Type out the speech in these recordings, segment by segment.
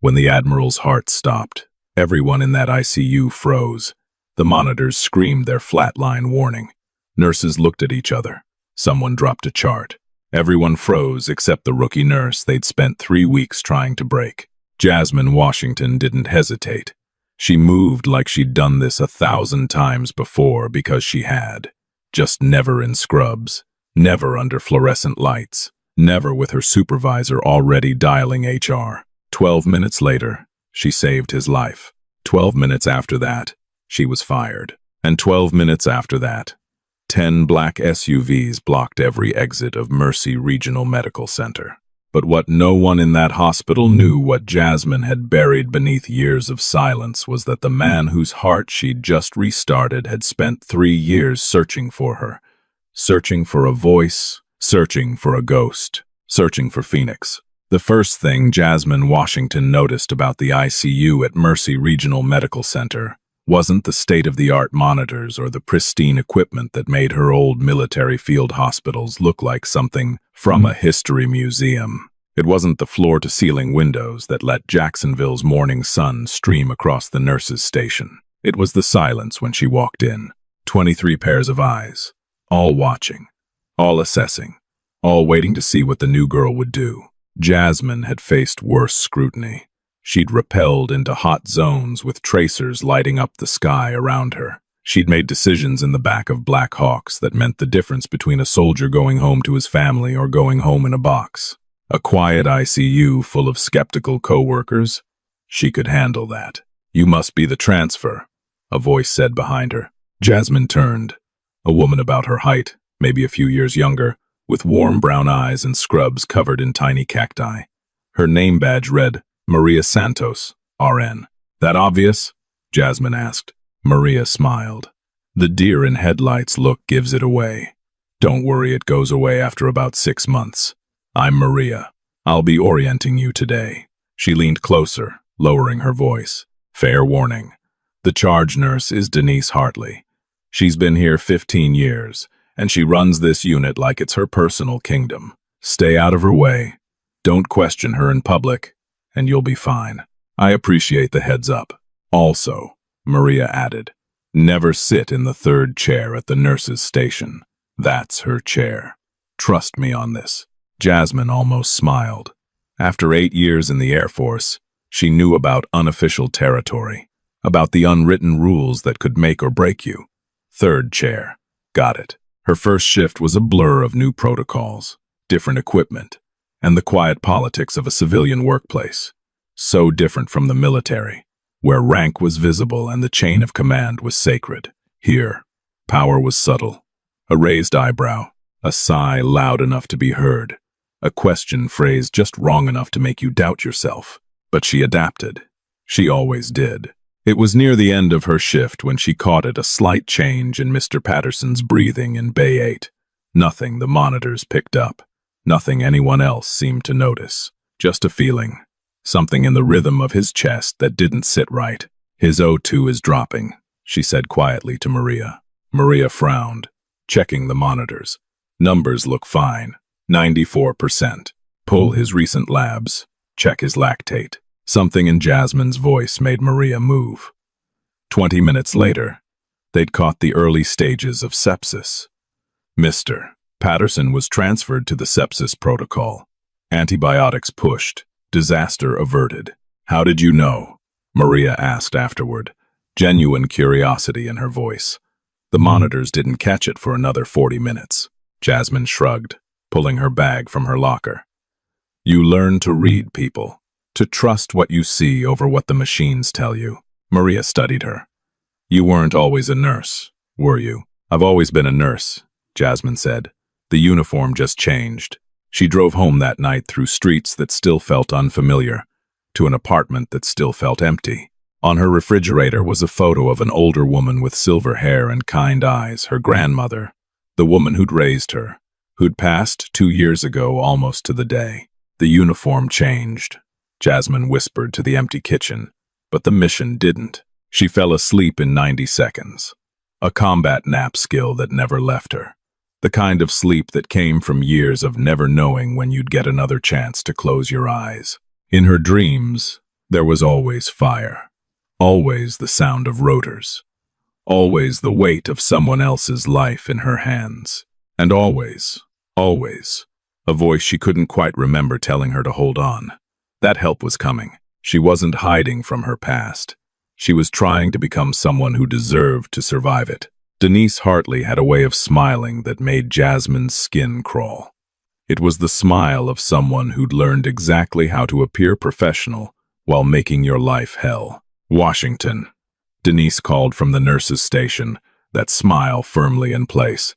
When the Admiral's heart stopped, everyone in that ICU froze. The monitors screamed their flatline warning. Nurses looked at each other. Someone dropped a chart. Everyone froze except the rookie nurse they'd spent 3 weeks trying to break. Jasmine Washington didn't hesitate. She moved like she'd done this 1,000 times before because she had. Just never in scrubs, never under fluorescent lights, never with her supervisor already dialing HR. 12 minutes later, she saved his life. 12 minutes after that, she was fired. And 12 minutes after that, 10 black SUVs blocked every exit of Mercy Regional Medical Center. But what no one in that hospital knew, what Jasmine had buried beneath years of silence, was that the man whose heart she'd just restarted had spent 3 years searching for her. Searching for a voice, searching for a ghost, searching for Phoenix. The first thing Jasmine Washington noticed about the ICU at Mercy Regional Medical Center wasn't the state-of-the-art monitors or the pristine equipment that made her old military field hospitals look like something from a history museum. It wasn't the floor-to-ceiling windows that let Jacksonville's morning sun stream across the nurses' station. It was the silence when she walked in. 23 pairs of eyes, all watching, all assessing, all waiting to see what the new girl would do. Jasmine had faced worse scrutiny. She'd rappelled into hot zones with tracers lighting up the sky around her. She'd made decisions in the back of Black Hawks that meant the difference between a soldier going home to his family or going home in a box. A quiet ICU full of skeptical co-workers? She could handle that. "You must be the transfer," a voice said behind her. Jasmine turned. A woman about her height, maybe a few years younger, with warm brown eyes and scrubs covered in tiny cacti. Her name badge read, Maria Santos, RN. "That obvious?" Jasmine asked. Maria smiled. "The deer in headlights look gives it away. Don't worry, it goes away after about 6 months. I'm Maria. I'll be orienting you today." She leaned closer, lowering her voice. "Fair warning. The charge nurse is Denise Hartley. She's been here 15 years, and she runs this unit like it's her personal kingdom. Stay out of her way. Don't question her in public, and you'll be fine. I appreciate the heads up. Also," Maria added, "never sit in the 3rd chair at the nurse's station. That's her chair. Trust me on this." Jasmine almost smiled. After 8 years in the Air Force, she knew about unofficial territory, about the unwritten rules that could make or break you. 3rd chair. Got it. Her first shift was a blur of new protocols, different equipment, and the quiet politics of a civilian workplace. So different from the military, where rank was visible and the chain of command was sacred. Here, power was subtle. A raised eyebrow, a sigh loud enough to be heard, a question phrased just wrong enough to make you doubt yourself. But she adapted. She always did. It was near the end of her shift when she caught a slight change in Mr. Patterson's breathing in Bay 8. Nothing the monitors picked up. Nothing anyone else seemed to notice. Just a feeling. Something in the rhythm of his chest that didn't sit right. "His O2 is dropping," she said quietly to Maria. Maria frowned, checking the monitors. "Numbers look fine. 94%. Pull his recent labs. Check his lactate." Something in Jasmine's voice made Maria move. 20 minutes later, they'd caught the early stages of sepsis. Mr. Patterson was transferred to the sepsis protocol. Antibiotics pushed. Disaster averted. "How did you know?" Maria asked afterward, genuine curiosity in her voice. The monitors didn't catch it for another 40 minutes. Jasmine shrugged, pulling her bag from her locker. "You learn to read people, to trust what you see over what the machines tell you." Maria studied her. "You weren't always a nurse, were you?" "I've always been a nurse," Jasmine said. The uniform just changed. She drove home that night through streets that still felt unfamiliar, to an apartment that still felt empty. On her refrigerator was a photo of an older woman with silver hair and kind eyes, her grandmother, the woman who'd raised her, who'd passed 2 years ago almost to the day. The uniform changed. Jasmine whispered to the empty kitchen, but the mission didn't. She fell asleep in 90 seconds. A combat nap skill that never left her. The kind of sleep that came from years of never knowing when you'd get another chance to close your eyes. In her dreams, There was always fire, always the sound of rotors, always the weight of someone else's life in her hands, and always, a voice she couldn't quite remember telling her to hold on. That help was coming. She wasn't hiding from her past. She was trying to become someone who deserved to survive it. Denise Hartley had a way of smiling that made Jasmine's skin crawl. It was the smile of someone who'd learned exactly how to appear professional while making your life hell. Washington. Denise called from the nurse's station, that smile firmly in place.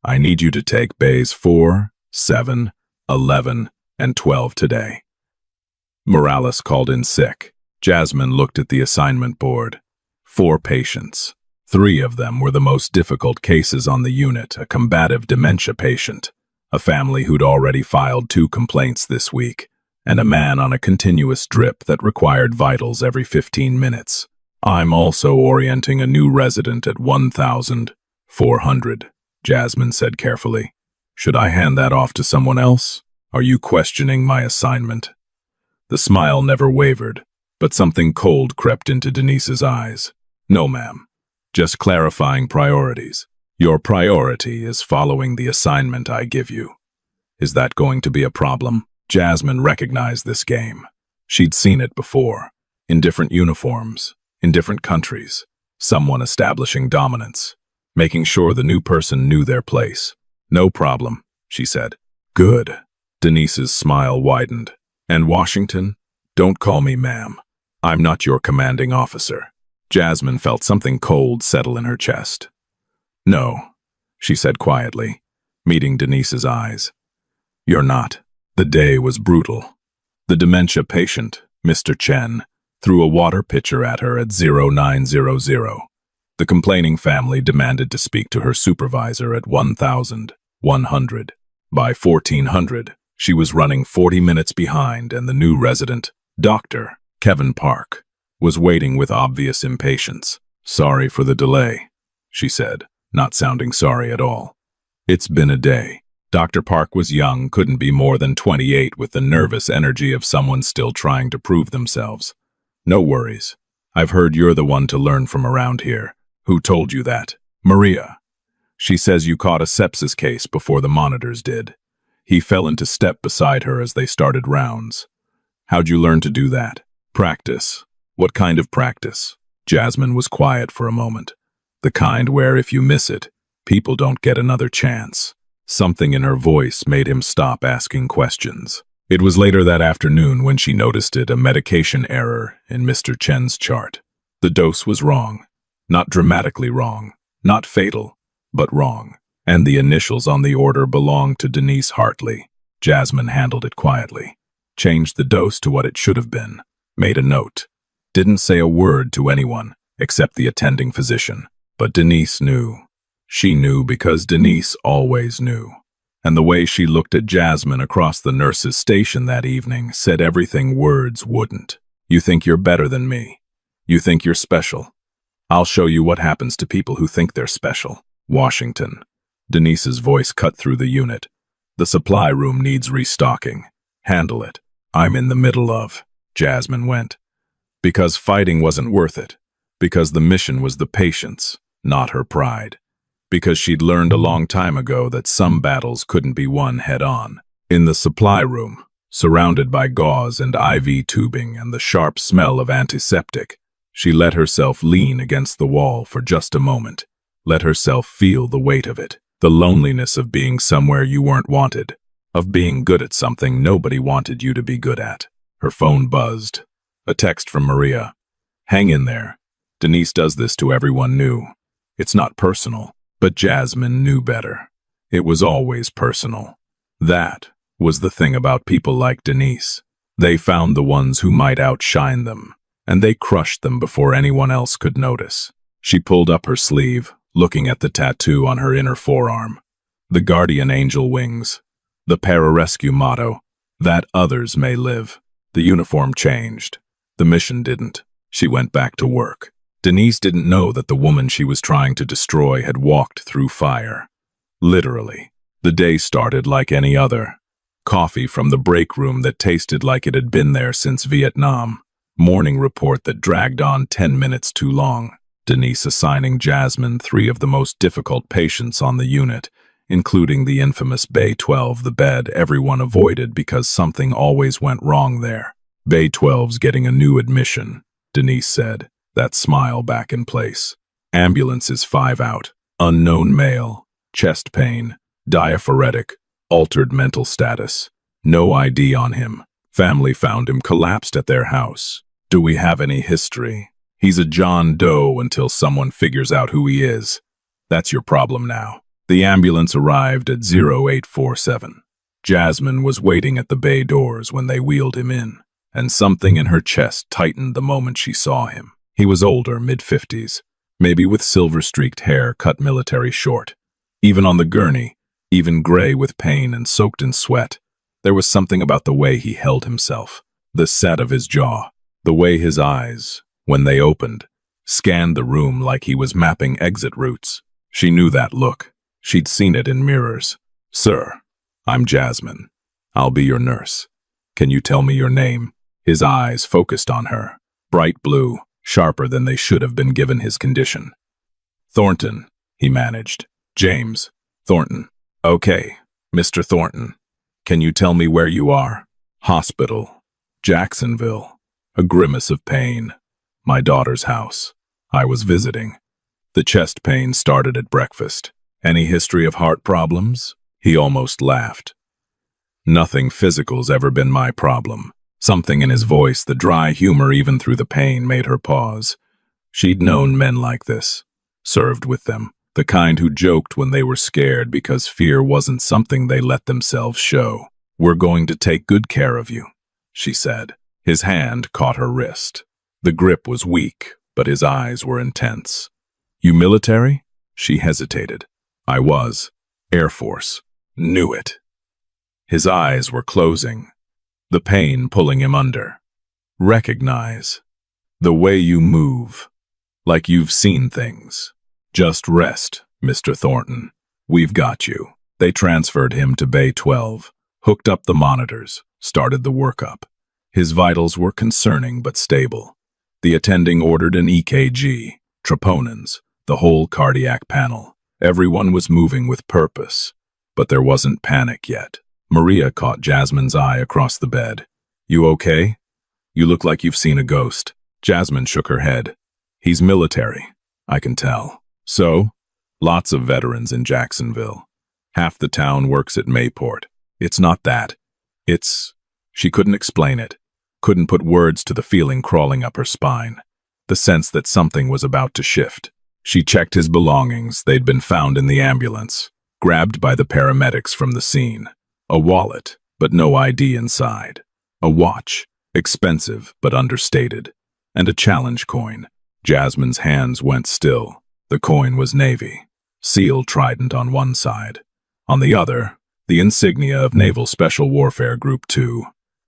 I need you to take bays 4, 7, 11, and 12 today. Morales called in sick. Jasmine looked at the assignment board. 4 patients. 3 of them were the most difficult cases on the unit, a combative dementia patient, a family who'd already filed 2 complaints this week, and a man on a continuous drip that required vitals every 15 minutes. I'm also orienting a new resident at 1,400, Jasmine said carefully. Should I hand that off to someone else? Are you questioning my assignment? The smile never wavered, but something cold crept into Denise's eyes. No, ma'am. Just clarifying priorities. Your priority is following the assignment I give you. Is that going to be a problem? Jasmine recognized this game. She'd seen it before, in different uniforms, in different countries. Someone establishing dominance, making sure the new person knew their place. No problem, she said. Good. Denise's smile widened. And Washington, don't call me ma'am. I'm not your commanding officer. Jasmine felt something cold settle in her chest. No, she said quietly, meeting Denise's eyes. You're not. The day was brutal. The dementia patient, Mr. Chen, threw a water pitcher at her at 0900. The complaining family demanded to speak to her supervisor at 1,100. By 1400, she was running 40 minutes behind, and the new resident, Dr. Kevin Park, was waiting with obvious impatience. Sorry for the delay, she said, not sounding sorry at all. It's been a day. Dr. Park was young, couldn't be more than 28, with the nervous energy of someone still trying to prove themselves. No worries. I've heard you're the one to learn from around here. Who told you that? Maria. She says you caught a sepsis case before the monitors did. He fell into step beside her as they started rounds. How'd you learn to do that? Practice. What kind of practice? Jasmine was quiet for a moment. The kind where if you miss it, people don't get another chance. Something in her voice made him stop asking questions. It was later that afternoon when she noticed it, a medication error in Mr. Chen's chart. The dose was wrong. Not dramatically wrong. Not fatal, but wrong. And the initials on the order belonged to Denise Hartley. Jasmine handled it quietly. Changed the dose to what it should have been. Made a note. Didn't say a word to anyone, except the attending physician. But Denise knew. She knew because Denise always knew. And the way she looked at Jasmine across the nurse's station that evening said everything words wouldn't. You think you're better than me. You think you're special. I'll show you what happens to people who think they're special. Washington. Denise's voice cut through the unit. The supply room needs restocking. Handle it. I'm in the middle of. Jasmine went. Because fighting wasn't worth it. Because the mission was the patient's, not her pride. Because she'd learned a long time ago that some battles couldn't be won head-on. In the supply room, surrounded by gauze and IV tubing and the sharp smell of antiseptic, she let herself lean against the wall for just a moment. Let herself feel the weight of it. The loneliness of being somewhere you weren't wanted. Of being good at something nobody wanted you to be good at. Her phone buzzed. A text from Maria. Hang in there. Denise does this to everyone new. It's not personal, but Jasmine knew better. It was always personal. That was the thing about people like Denise. They found the ones who might outshine them, and they crushed them before anyone else could notice. She pulled up her sleeve, looking at the tattoo on her inner forearm. The guardian angel wings. The pararescue motto, that others may live. The uniform changed. The mission didn't. She went back to work. Denise didn't know that the woman she was trying to destroy had walked through fire. Literally. The day started like any other. Coffee from the break room that tasted like it had been there since Vietnam. Morning report that dragged on 10 minutes too long. Denise assigning Jasmine 3 of the most difficult patients on the unit, including the infamous Bay 12, the bed everyone avoided because something always went wrong there. Bay 12's getting a new admission, Denise said, that smile back in place. Ambulance is 5 out. Unknown male. Chest pain. Diaphoretic. Altered mental status. No ID on him. Family found him collapsed at their house. Do we have any history? He's a John Doe until someone figures out who he is. That's your problem now. The ambulance arrived at 0847. Jasmine was waiting at the bay doors when they wheeled him in, and something in her chest tightened the moment she saw him. He was older, mid-50s, maybe with silver-streaked hair cut military short. Even on the gurney, even gray with pain and soaked in sweat, there was something about the way he held himself, the set of his jaw, the way his eyes, when they opened, scanned the room like he was mapping exit routes. She knew that look. She'd seen it in mirrors. "Sir, I'm Jasmine. I'll be your nurse. Can you tell me your name?" His eyes focused on her, bright blue, sharper than they should have been given his condition. "Thornton," he managed. "James Thornton." "Okay, Mr. Thornton. Can you tell me where you are?" "Hospital. Jacksonville." A grimace of pain. "My daughter's house. I was visiting." The chest pain started at breakfast. "Any history of heart problems?" He almost laughed. "Nothing physical's ever been my problem." Something in his voice, the dry humor even through the pain, made her pause. She'd known men like this, served with them, the kind who joked when they were scared because fear wasn't something they let themselves show. "We're going to take good care of you," she said. His hand caught her wrist. The grip was weak, but his eyes were intense. "You military?" She hesitated. "I was. Air Force." "Knew it." His eyes were closing, the pain pulling him under. "Recognize. The way you move. Like you've seen things. Just rest, Mr. Thornton. We've got you." They transferred him to Bay 12, hooked up the monitors, started the workup. His vitals were concerning but stable. The attending ordered an EKG, troponins, the whole cardiac panel. Everyone was moving with purpose, but there wasn't panic yet. Maria caught Jasmine's eye across the bed. "You okay? You look like you've seen a ghost." Jasmine shook her head. "He's military, I can tell." "So?" "Lots of veterans in Jacksonville. Half the town works at Mayport. It's not that. It's..." She couldn't explain it. Couldn't put words to the feeling crawling up her spine. The sense that something was about to shift. She checked his belongings. They'd been found in the ambulance, grabbed by the paramedics from the scene. A wallet, but no ID inside. A watch, expensive but understated. And a challenge coin. Jasmine's hands went still. The coin was Navy. SEAL trident on one side. On the other, the insignia of Naval Special Warfare Group 2.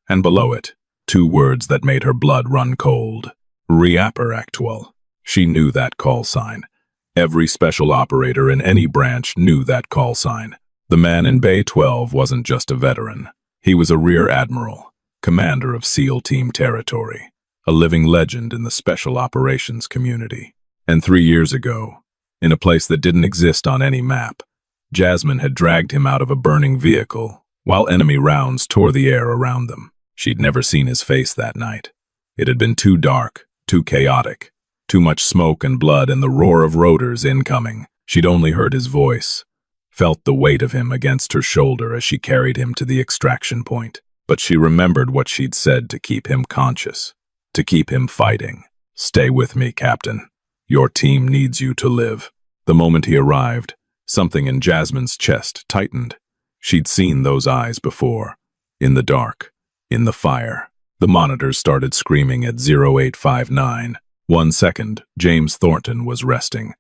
And below it, 2 words that made her blood run cold. Reaper Actual. She knew that call sign. Every special operator in any branch knew that call sign. The man in Bay 12 wasn't just a veteran. He was a rear admiral, commander of SEAL Team territory, a living legend in the special operations community. And 3 years ago, in a place that didn't exist on any map, Jasmine had dragged him out of a burning vehicle while enemy rounds tore the air around them. She'd never seen his face that night. It had been too dark, too chaotic, too much smoke and blood and the roar of rotors incoming. She'd only heard his voice, felt the weight of him against her shoulder as she carried him to the extraction point. But she remembered what she'd said to keep him conscious, to keep him fighting. "Stay with me, Captain. Your team needs you to live." The moment he arrived, something in Jasmine's chest tightened. She'd seen those eyes before, in the dark, in the fire. The monitors started screaming at 0859. 1 second, James Thornton was resting.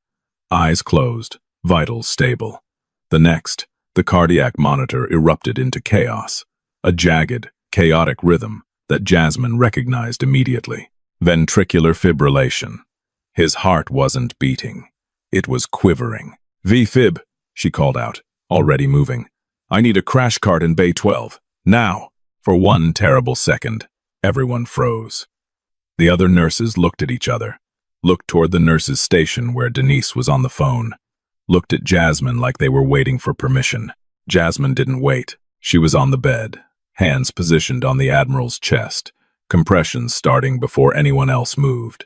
Eyes closed, vitals stable. The next, the cardiac monitor erupted into chaos. A jagged, chaotic rhythm that Jasmine recognized immediately. Ventricular fibrillation. His heart wasn't beating. It was quivering. "V-fib," she called out, already moving. "I need a crash cart in Bay 12. Now." For 1 terrible second, everyone froze. The other nurses looked at each other, looked toward the nurses' station where Denise was on the phone, looked at Jasmine like they were waiting for permission. Jasmine didn't wait. She was on the bed, hands positioned on the Admiral's chest, compressions starting before anyone else moved.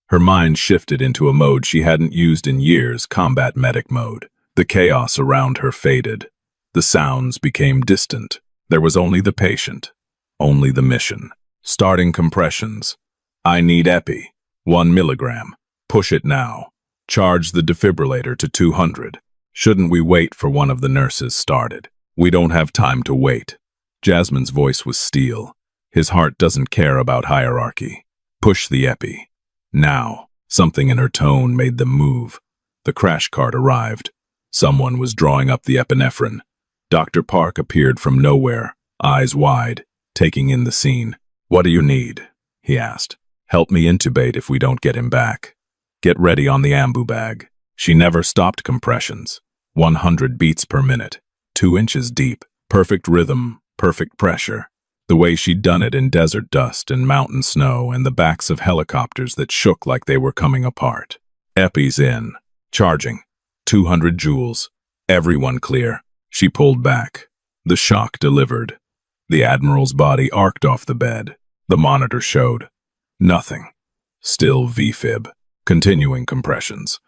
Her mind shifted into a mode she hadn't used in years, combat medic mode. The chaos around her faded. The sounds became distant. There was only the patient, only the mission. Starting compressions. I need epi. 1 milligram. Push it now. Charge the defibrillator to 200. Shouldn't we wait for one of the nurses started? We don't have time to wait. Jasmine's voice was steel. His heart doesn't care about hierarchy. Push the epi. Now. Something in her tone made them move. The crash cart arrived. Someone was drawing up the epinephrine. Dr. Park appeared from nowhere, eyes wide, taking in the scene. What do you need? He asked. Help me intubate if we don't get him back. Get ready on the ambu bag. She never stopped compressions. 100 beats per minute. 2 inches deep. Perfect rhythm, perfect pressure. The way she'd done it in desert dust and mountain snow and the backs of helicopters that shook like they were coming apart. Epi's in. Charging. 200 joules. Everyone clear. She pulled back. The shock delivered. The Admiral's body arced off the bed. The monitor showed. Nothing. Still VFib. Continuing compressions.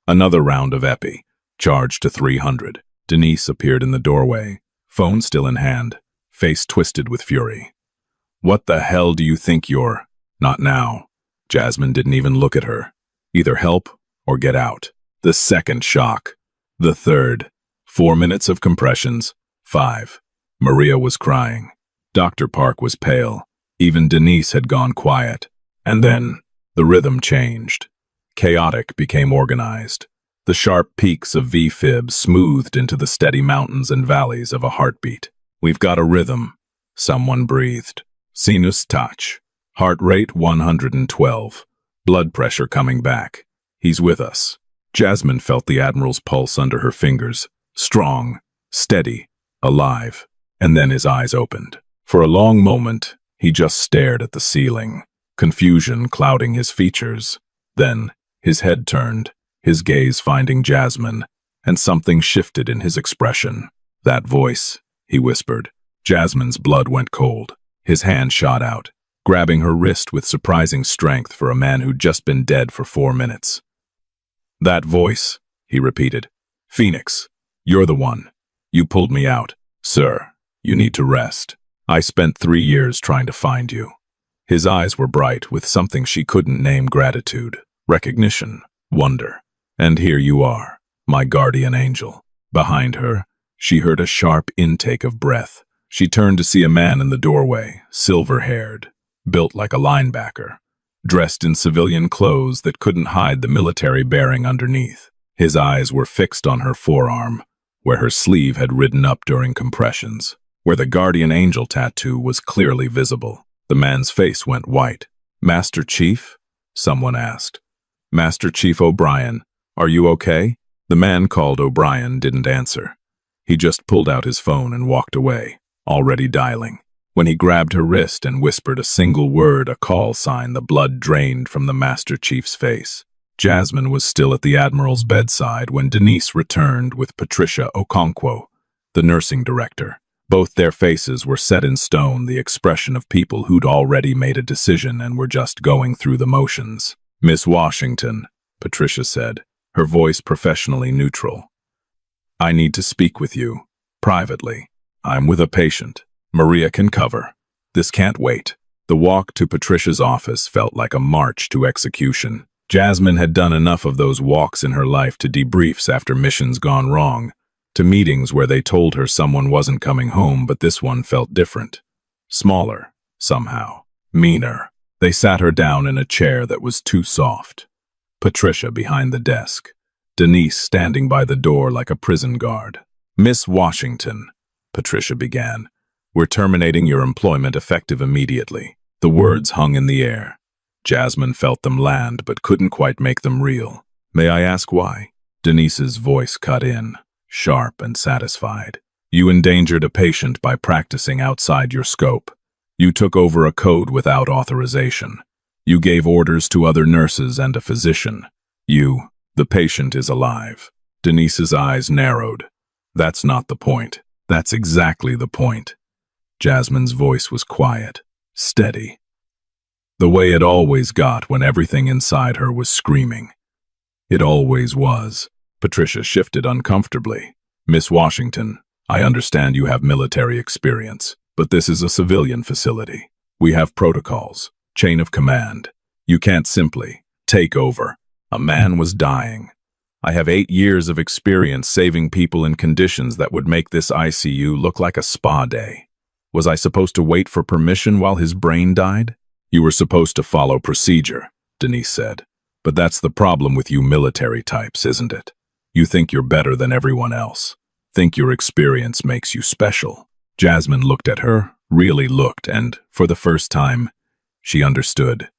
Another round of epi. Charged to 300. Denise appeared in the doorway. Phone still in hand. Face twisted with fury. What the hell do you think you're? Not now. Jasmine didn't even look at her. Either help or get out. The second shock. The third. 4 minutes of compressions. 5. Maria was crying. Dr. Park was pale. Even Denise had gone quiet. And then, the rhythm changed. Chaotic became organized. The sharp peaks of VFib smoothed into the steady mountains and valleys of a heartbeat. We've got a rhythm. Someone breathed. Sinus touch. Heart rate 112. Blood pressure coming back. He's with us. Jasmine felt the Admiral's pulse under her fingers. Strong, steady, alive. And then his eyes opened. For a long moment, he just stared at the ceiling, confusion clouding his features. Then, his head turned, his gaze finding Jasmine, and something shifted in his expression. That voice, he whispered. Jasmine's blood went cold. His hand shot out, grabbing her wrist with surprising strength for a man who'd just been dead for 4 minutes. That voice, he repeated. Phoenix, you're the one. You pulled me out. Sir, you need to rest. I spent 3 years trying to find you. His eyes were bright with something she couldn't name: gratitude, recognition, wonder. And here you are, my guardian angel. Behind her, she heard a sharp intake of breath. She turned to see a man in the doorway, silver-haired, built like a linebacker, dressed in civilian clothes that couldn't hide the military bearing underneath. His eyes were fixed on her forearm, where her sleeve had ridden up during compressions, where the guardian angel tattoo was clearly visible. The man's face went white. Master Chief? Someone asked. Master Chief O'Brien, are you okay? The man called O'Brien didn't answer. He just pulled out his phone and walked away, already dialing. When he grabbed her wrist and whispered a single word, a call sign, the blood drained from the Master Chief's face. Jasmine was still at the Admiral's bedside when Denise returned with Patricia Okonkwo, the nursing director. Both their faces were set in stone, the expression of people who'd already made a decision and were just going through the motions. Miss Washington, Patricia said, her voice professionally neutral. I need to speak with you, privately. I'm with a patient. Maria can cover. This can't wait. The walk to Patricia's office felt like a march to execution. Jasmine had done enough of those walks in her life to debriefs after missions gone wrong, to meetings where they told her someone wasn't coming home, but this one felt different. Smaller, somehow. Meaner. They sat her down in a chair that was too soft. Patricia behind the desk. Denise standing by the door like a prison guard. Miss Washington, Patricia began. We're terminating your employment effective immediately. The words hung in the air. Jasmine felt them land but couldn't quite make them real. May I ask why? Denise's voice cut in, sharp and satisfied. You endangered a patient by practicing outside your scope. You took over a code without authorization. You gave orders to other nurses and a physician. The patient is alive. Denise's eyes narrowed. That's not the point. That's exactly the point. Jasmine's voice was quiet, steady. The way it always got when everything inside her was screaming. It always was. Patricia shifted uncomfortably. Miss Washington, I understand you have military experience, but this is a civilian facility. We have protocols, chain of command. You can't simply take over. A man was dying. I have 8 years of experience saving people in conditions that would make this ICU look like a spa day. Was I supposed to wait for permission while his brain died? You were supposed to follow procedure, Denise said. But that's the problem with you military types, isn't it? You think you're better than everyone else. Think your experience makes you special. Jasmine looked at her, really looked, and, for the first time, she understood.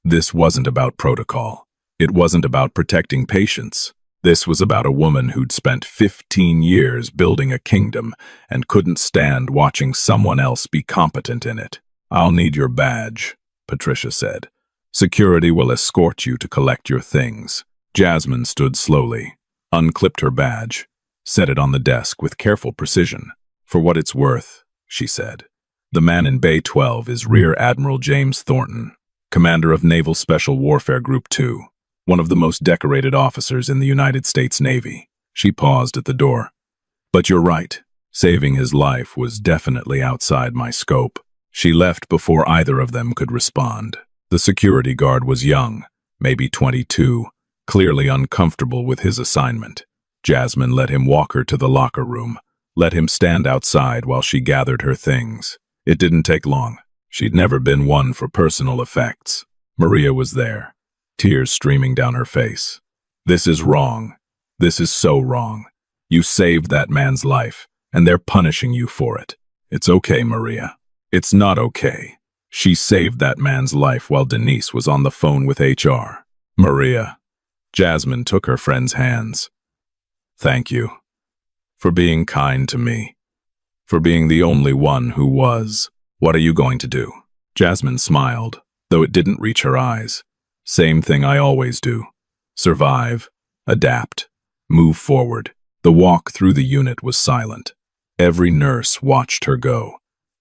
This wasn't about protocol. It wasn't about protecting patients. This was about a woman who'd spent 15 years building a kingdom and couldn't stand watching someone else be competent in it. I'll need your badge, Patricia said. Security will escort you to collect your things. Jasmine stood slowly, unclipped her badge, set it on the desk with careful precision. For what it's worth, she said. The man in Bay 12 is Rear Admiral James Thornton, commander of Naval Special Warfare Group 2. One of the most decorated officers in the United States Navy. She paused at the door. But you're right. Saving his life was definitely outside my scope. She left before either of them could respond. The security guard was young, maybe 22, clearly uncomfortable with his assignment. Jasmine let him walk her to the locker room, let him stand outside while she gathered her things. It didn't take long. She'd never been one for personal effects. Maria was there. Tears streaming down her face. This is wrong. This is so wrong. You saved that man's life, and they're punishing you for it. It's okay, Maria. It's not okay. She saved that man's life while Denise was on the phone with HR. Maria. Jasmine took her friend's hands. Thank you. For being kind to me. For being the only one who was. What are you going to do? Jasmine smiled, though it didn't reach her eyes. Same thing I always do. Survive, adapt, move forward. The walk through the unit was silent. Every nurse watched her go.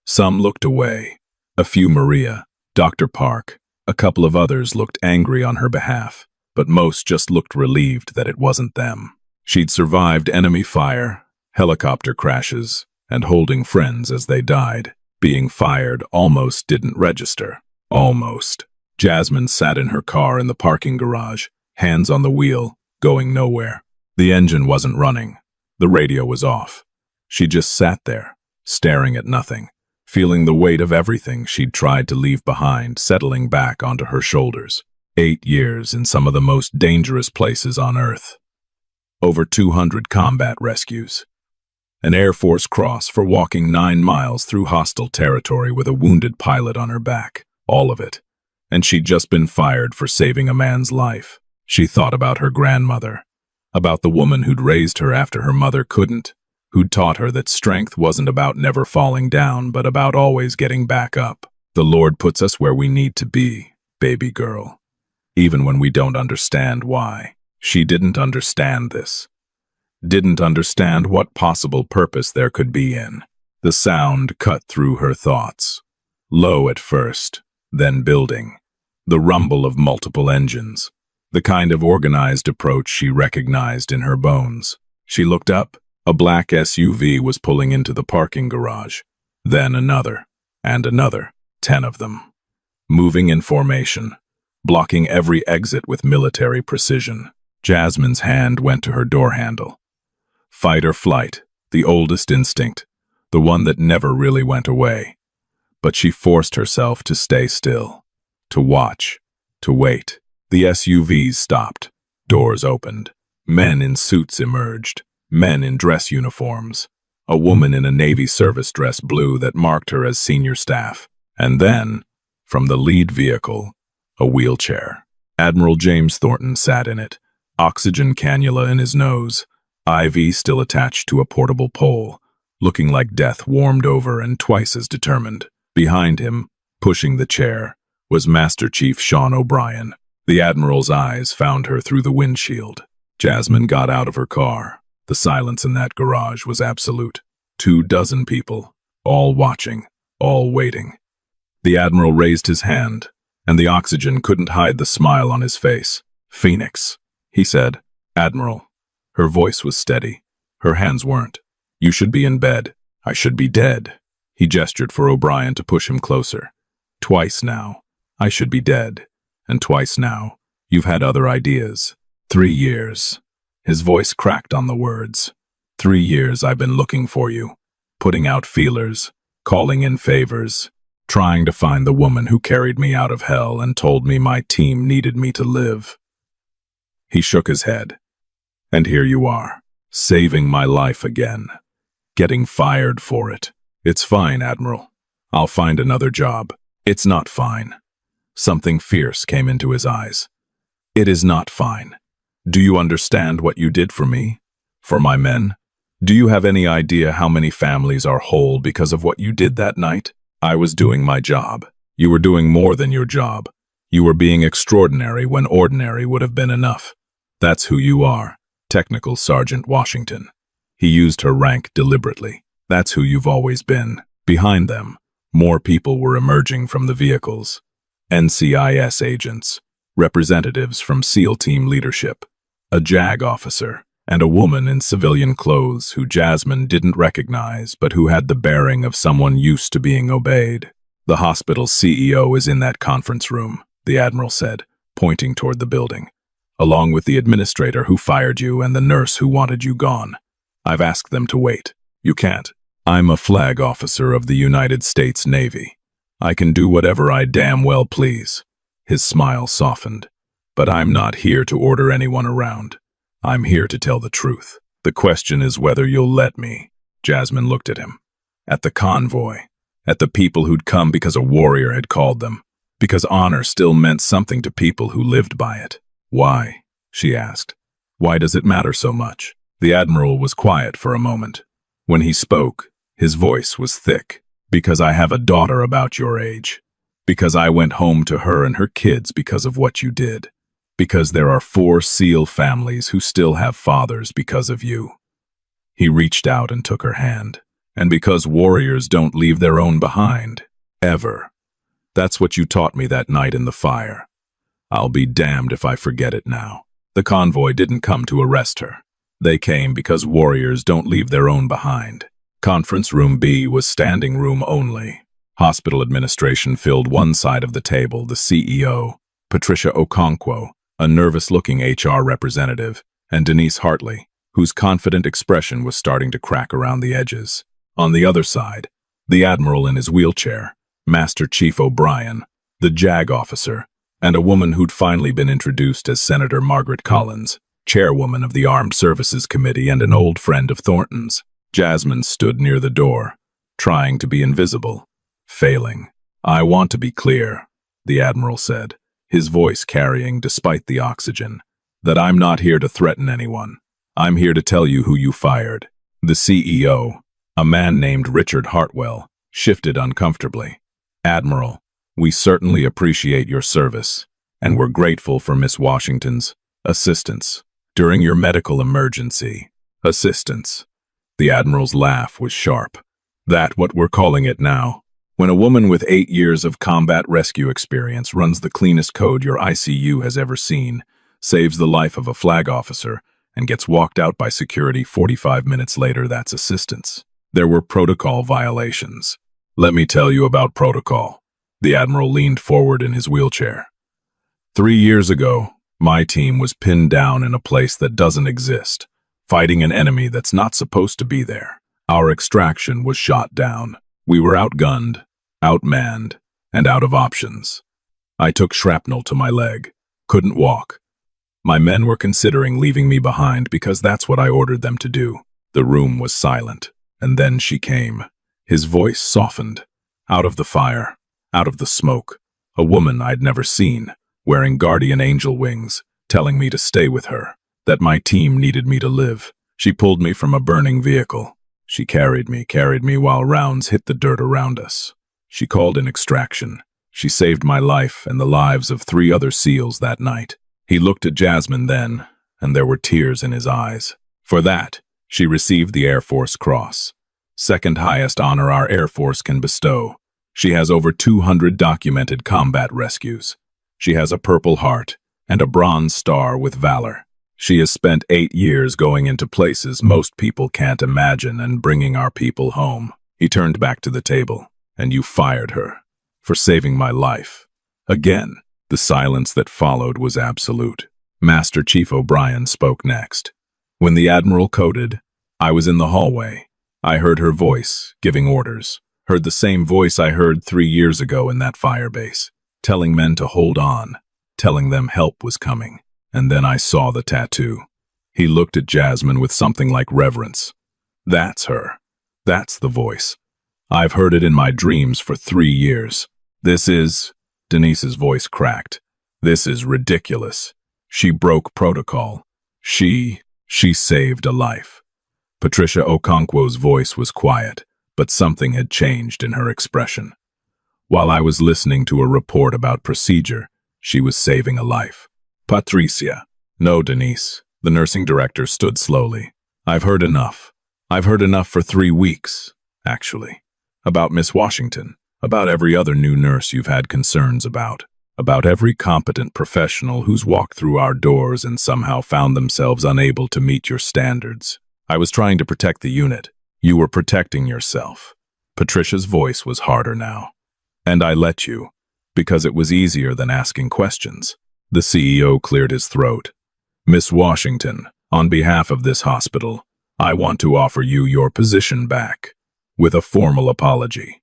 Some looked away. A few Maria, Dr. Park, a couple of others looked angry on her behalf, but most just looked relieved that it wasn't them. She'd survived enemy fire, helicopter crashes, and holding friends as they died. Being fired almost didn't register. Almost. Jasmine sat in her car in the parking garage, hands on the wheel, going nowhere. The engine wasn't running. The radio was off. She just sat there, staring at nothing, feeling the weight of everything she'd tried to leave behind settling back onto her shoulders. 8 years in some of the most dangerous places on Earth. Over 200 combat rescues. An Air Force cross for walking 9 miles through hostile territory with a wounded pilot on her back. All of it. And she'd just been fired for saving a man's life. She thought about her grandmother, about the woman who'd raised her after her mother couldn't, who'd taught her that strength wasn't about never falling down, but about always getting back up. The Lord puts us where we need to be, baby girl. Even when we don't understand why. She didn't understand this. Didn't understand what possible purpose there could be in. The sound cut through her thoughts. Low at first, then building. The rumble of multiple engines. The kind of organized approach she recognized in her bones. She looked up. A black SUV was pulling into the parking garage. Then another, and another, 10 of them. Moving in formation, blocking every exit with military precision. Jasmine's hand went to her door handle. Fight or flight, the oldest instinct, the one that never really went away. But she forced herself to stay still, to watch, to wait. The SUVs stopped. Doors opened. Men in suits emerged. Men in dress uniforms. A woman in a Navy service dress blue that marked her as senior staff. And then, from the lead vehicle, a wheelchair. Admiral James Thornton sat in it, oxygen cannula in his nose, IV still attached to a portable pole, looking like death warmed over and twice as determined. Behind him, pushing the chair, was Master Chief Sean O'Brien. The Admiral's eyes found her through the windshield. Jasmine got out of her car. The silence in that garage was absolute. 24 people, all watching, all waiting. The Admiral raised his hand, and the oxygen couldn't hide the smile on his face. "Phoenix," he said. "Admiral." Her voice was steady. Her hands weren't. "You should be in bed. I should be dead." He gestured for O'Brien to push him closer. "Twice now. I should be dead. And twice now. You've had other ideas. 3 years." His voice cracked on the words. 3 years I've been looking for you, putting out feelers, calling in favors, trying to find the woman who carried me out of hell and told me my team needed me to live. He shook his head. "And here you are, saving my life again. Getting fired for it. It's fine, Admiral. I'll find another job." "It's not fine." Something fierce came into his eyes. "It is not fine. Do you understand what you did for me? For my men? Do you have any idea how many families are whole because of what you did that night? I was doing my job. You were doing more than your job. You were being extraordinary when ordinary would have been enough. That's who you are, Technical Sergeant Washington." He used her rank deliberately. "That's who you've always been." Behind them, more people were emerging from the vehicles. NCIS agents, representatives from SEAL team leadership, a JAG officer, and a woman in civilian clothes who Jasmine didn't recognize but who had the bearing of someone used to being obeyed. "The hospital's CEO is in that conference room," the Admiral said, pointing toward the building, "along with the administrator who fired you and the nurse who wanted you gone. I've asked them to wait. You can't. I'm a flag officer of the United States Navy. I can do whatever I damn well please." His smile softened. "But I'm not here to order anyone around. I'm here to tell the truth. The question is whether you'll let me." Jasmine looked at him. At the convoy. At the people who'd come because a warrior had called them. Because honor still meant something to people who lived by it. "Why?" she asked. "Why does it matter so much?" The Admiral was quiet for a moment. When he spoke, his voice was thick. "Because I have a daughter about your age. Because I went home to her and her kids because of what you did. Because there are 4 SEAL families who still have fathers because of you." He reached out and took her hand. "And because warriors don't leave their own behind. Ever. That's what you taught me that night in the fire. I'll be damned if I forget it now." The convoy didn't come to arrest her. They came because warriors don't leave their own behind. Conference Room B was standing room only. Hospital administration filled one side of the table, the CEO, Patricia Okonkwo, a nervous-looking HR representative, and Denise Hartley, whose confident expression was starting to crack around the edges. On the other side, the Admiral in his wheelchair, Master Chief O'Brien, the JAG officer, and a woman who'd finally been introduced as Senator Margaret Collins, chairwoman of the Armed Services Committee and an old friend of Thornton's. Jasmine stood near the door, trying to be invisible, failing. "I want to be clear," the Admiral said, his voice carrying despite the oxygen, "that I'm not here to threaten anyone. I'm here to tell you who you fired." The CEO, a man named Richard Hartwell, shifted uncomfortably. "Admiral, we certainly appreciate your service, and we're grateful for Miss Washington's assistance during your medical emergency." Assistance. The Admiral's laugh was sharp. "That what we're calling it now. When a woman with 8 years of combat rescue experience runs the cleanest code your ICU has ever seen, saves the life of a flag officer, and gets walked out by security 45 minutes later, that's assistance. There were protocol violations. Let me tell you about protocol." The Admiral leaned forward in his wheelchair. 3 years ago, my team was pinned down in a place that doesn't exist, fighting an enemy that's not supposed to be there. Our extraction was shot down. We were outgunned, outmanned, and out of options. I took shrapnel to my leg, couldn't walk. My men were considering leaving me behind because that's what I ordered them to do. The room was silent, and then she came. His voice softened. Out of the fire, out of the smoke, a woman I'd never seen, wearing guardian angel wings, telling me to stay with her, that my team needed me to live. She pulled me from a burning vehicle. She carried me while rounds hit the dirt around us. She called in extraction. She saved my life and the lives of 3 other SEALs that night." He looked at Jasmine then, and there were tears in his eyes. For that, she received the Air Force Cross, second highest honor our Air Force can bestow. She has over 200 documented combat rescues. She has a Purple Heart and a Bronze Star with valor. She has spent 8 years going into places most people can't imagine and bringing our people home. He turned back to the table. "And you fired her for saving my life." Again, the silence that followed was absolute. Master Chief O'Brien spoke next. "When the Admiral coded, I was in the hallway. I heard her voice, giving orders. Heard the same voice I heard 3 years ago in that firebase, telling men to hold on, telling them help was coming. And then I saw the tattoo." He looked at Jasmine with something like reverence. "That's her. That's the voice. I've heard it in my dreams for 3 years. This is..." Denise's voice cracked. "This is ridiculous. She broke protocol. She saved a life." Patricia Okonkwo's voice was quiet, but something had changed in her expression. "While I was listening to a report about procedure, she was saving a life." "Patricia." "No, Denise." The nursing director stood slowly. "I've heard enough. I've heard enough for 3 weeks, actually. About Miss Washington, about every other new nurse you've had concerns about every competent professional who's walked through our doors and somehow found themselves unable to meet your standards. I was trying to protect the unit. You were protecting yourself." Patricia's voice was harder now. "And I let you, because it was easier than asking questions." The CEO cleared his throat. "Miss Washington, on behalf of this hospital, I want to offer you your position back, with a formal apology."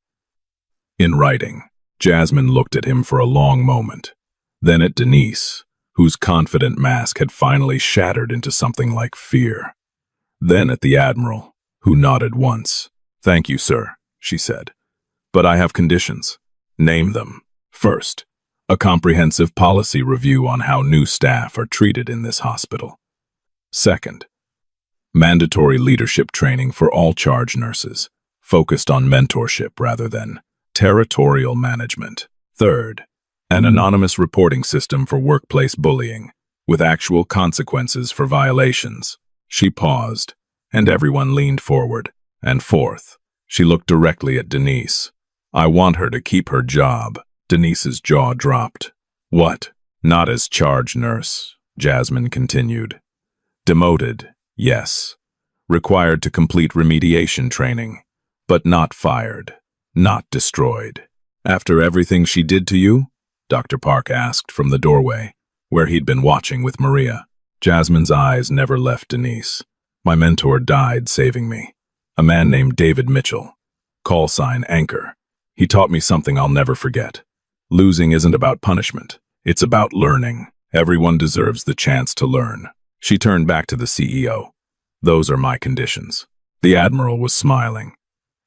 In writing, Jasmine looked at him for a long moment, then at Denise, whose confident mask had finally shattered into something like fear. Then at the Admiral, who nodded once. "Thank you, sir," she said. "But I have conditions." "Name them." "First, a comprehensive policy review on how new staff are treated in this hospital. Second, mandatory leadership training for all charge nurses, focused on mentorship rather than territorial management. Third, an anonymous reporting system for workplace bullying, with actual consequences for violations." She paused, and everyone leaned forward. "And fourth," she looked directly at Denise, "I want her to keep her job." Denise's jaw dropped. "What? Not as charge nurse," Jasmine continued. "Demoted, yes. Required to complete remediation training, but not fired. Not destroyed." "After everything she did to you?" Dr. Park asked from the doorway, where he'd been watching with Maria. Jasmine's eyes never left Denise. "My mentor died saving me. A man named David Mitchell. Call sign Anchor. He taught me something I'll never forget. Losing isn't about punishment. It's about learning. Everyone deserves the chance to learn." She turned back to the CEO. "Those are my conditions." The Admiral was smiling.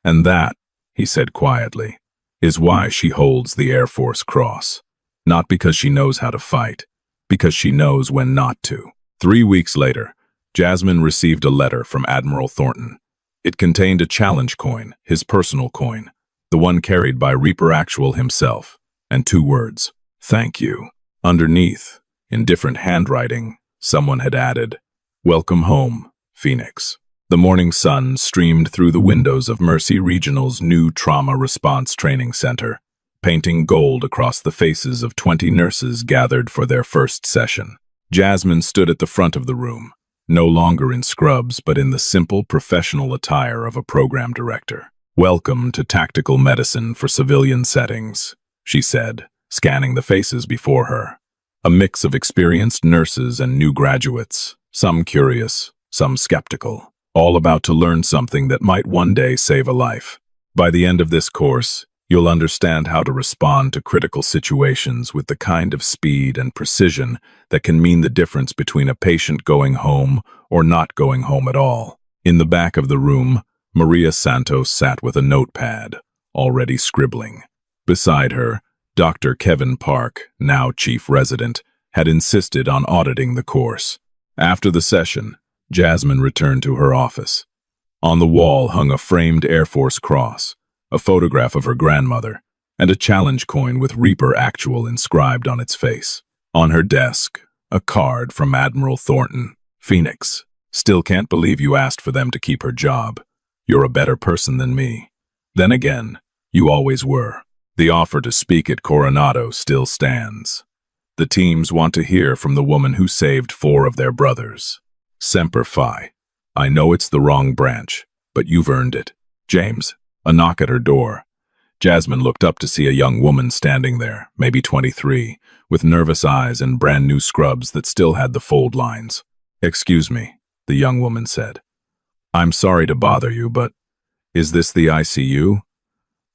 "And that," he said quietly, "is why she holds the Air Force Cross. Not because she knows how to fight, because she knows when not to." 3 weeks later, Jasmine received a letter from Admiral Thornton. It contained a challenge coin, his personal coin, the one carried by Reaper Actual himself, and 2 words, "Thank you." Underneath, in different handwriting, someone had added, "Welcome home, Phoenix." The morning sun streamed through the windows of Mercy Regional's new Trauma Response Training Center, painting gold across the faces of 20 nurses gathered for their first session. Jasmine stood at the front of the room, no longer in scrubs but in the simple professional attire of a program director. "Welcome to Tactical Medicine for Civilian Settings," she said, scanning the faces before her. A mix of experienced nurses and new graduates, some curious, some skeptical, all about to learn something that might one day save a life. By the end of this course, you'll understand how to respond to critical situations with the kind of speed and precision that can mean the difference between a patient going home or not going home at all. In the back of the room, Maria Santos sat with a notepad, already scribbling. Beside her, Dr. Kevin Park, now chief resident, had insisted on auditing the course. After the session, Jasmine returned to her office. On the wall hung a framed Air Force cross, a photograph of her grandmother, and a challenge coin with Reaper Actual inscribed on its face. On her desk, a card from Admiral Thornton. Phoenix, still can't believe you asked for them to keep her job. You're a better person than me. Then again, you always were. The offer to speak at Coronado still stands. The teams want to hear from the woman who saved 4 of their brothers. Semper Fi. I know it's the wrong branch, but you've earned it. James. A knock at her door. Jasmine looked up to see a young woman standing there, maybe 23, with nervous eyes and brand new scrubs that still had the fold lines. "Excuse me," the young woman said. "I'm sorry to bother you, but is this the ICU?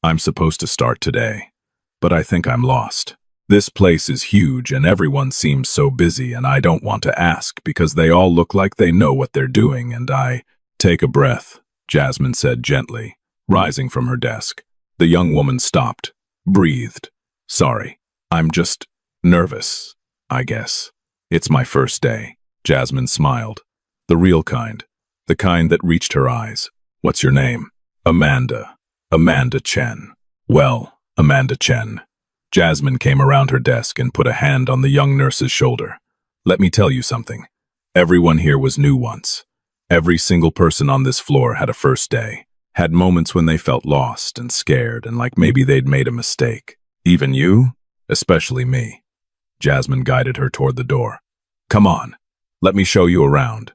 I'm supposed to start today, but I think I'm lost. This place is huge and everyone seems so busy, and I don't want to ask because they all look like they know what they're doing, and I—" "Take a breath," Jasmine said gently, rising from her desk. The young woman stopped, breathed. "Sorry, I'm just nervous, I guess. It's my first day." Jasmine smiled. The real kind. The kind that reached her eyes. "What's your name?" "Amanda. Amanda Chen." "Well, Amanda Chen." Jasmine came around her desk and put a hand on the young nurse's shoulder. "Let me tell you something. Everyone here was new once. Every single person on this floor had a first day. Had moments when they felt lost and scared and like maybe they'd made a mistake. Even you? Especially me." Jasmine guided her toward the door. "Come on, let me show you around.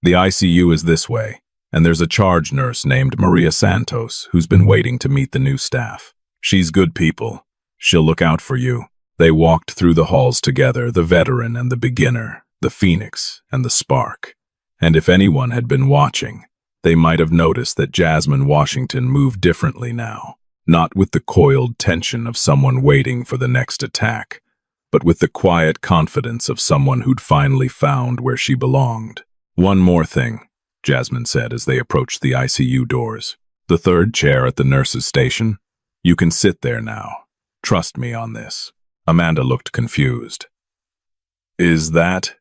The ICU is this way, and there's a charge nurse named Maria Santos who's been waiting to meet the new staff. She's good people. She'll look out for you." They walked through the halls together, the veteran and the beginner, the Phoenix and the Spark. And if anyone had been watching, they might have noticed that Jasmine Washington moved differently now, not with the coiled tension of someone waiting for the next attack, but with the quiet confidence of someone who'd finally found where she belonged. "One more thing," Jasmine said as they approached the ICU doors. "The 3rd chair at the nurse's station? You can sit there now. Trust me on this." Amanda looked confused. "Is that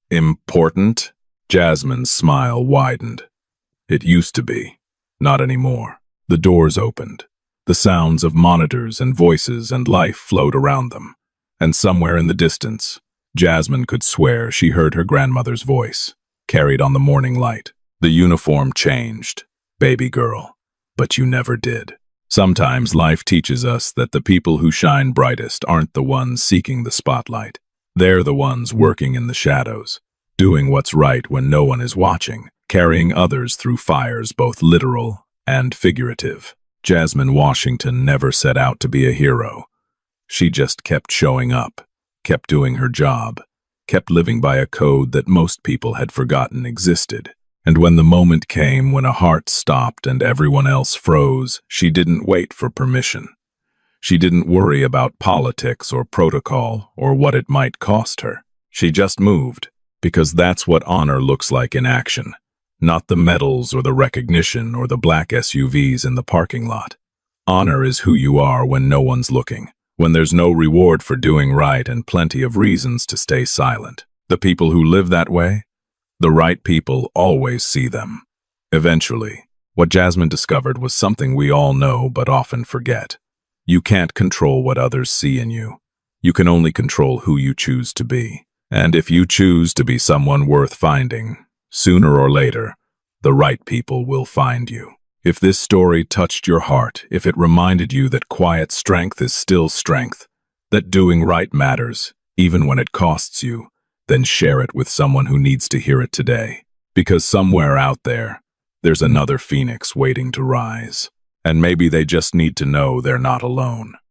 important?" Jasmine's smile widened. "It used to be. Not anymore." The doors opened. The sounds of monitors and voices and life flowed around them. And somewhere in the distance, Jasmine could swear she heard her grandmother's voice, carried on the morning light. "The uniform changed, baby girl, but you never did." Sometimes life teaches us that the people who shine brightest aren't the ones seeking the spotlight. They're the ones working in the shadows, doing what's right when no one is watching, carrying others through fires both literal and figurative. Jasmine Washington never set out to be a hero. She just kept showing up, kept doing her job, kept living by a code that most people had forgotten existed. And when the moment came when a heart stopped and everyone else froze, she didn't wait for permission. She didn't worry about politics or protocol or what it might cost her. She just moved, because that's what honor looks like in action. Not the medals or the recognition or the black SUVs in the parking lot. Honor is who you are when no one's looking, when there's no reward for doing right and plenty of reasons to stay silent. The people who live that way, the right people always see them. Eventually, what Jasmine discovered was something we all know but often forget. You can't control what others see in you. You can only control who you choose to be. And if you choose to be someone worth finding, sooner or later, the right people will find you. If this story touched your heart, if it reminded you that quiet strength is still strength, that doing right matters, even when it costs you, then share it with someone who needs to hear it today. Because somewhere out there, there's another Phoenix waiting to rise. And maybe they just need to know they're not alone.